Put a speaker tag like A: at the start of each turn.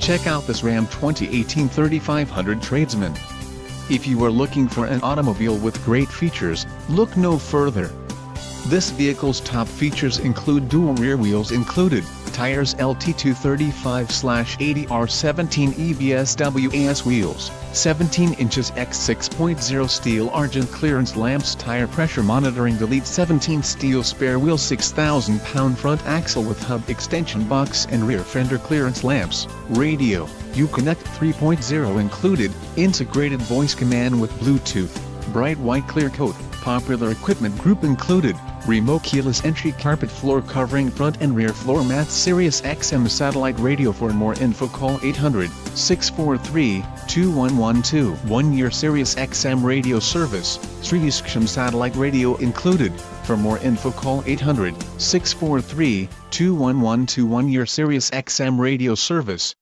A: Check out this Ram 2018 3500 Tradesman. If you are looking for an automobile with great features, look no further. This vehicle's top features include dual rear wheels included, tires LT235/80R17 EBS-WAS wheels, 17 inches x 6.0 steel argent clearance lamps, tire pressure monitoring, delete 17 steel spare wheel, 6,000-pound front axle with hub extension box and rear fender clearance lamps, radio, Uconnect 3.0 included, integrated voice command with Bluetooth, bright white clear coat, popular equipment group included, remote keyless entry, carpet floor covering, front and rear floor mats, Sirius XM satellite radio. For more info call 800-643-2112. 1-year Sirius XM radio service, Sirius XM satellite radio included. For more info call 800-643-2112. 1-year Sirius XM radio service.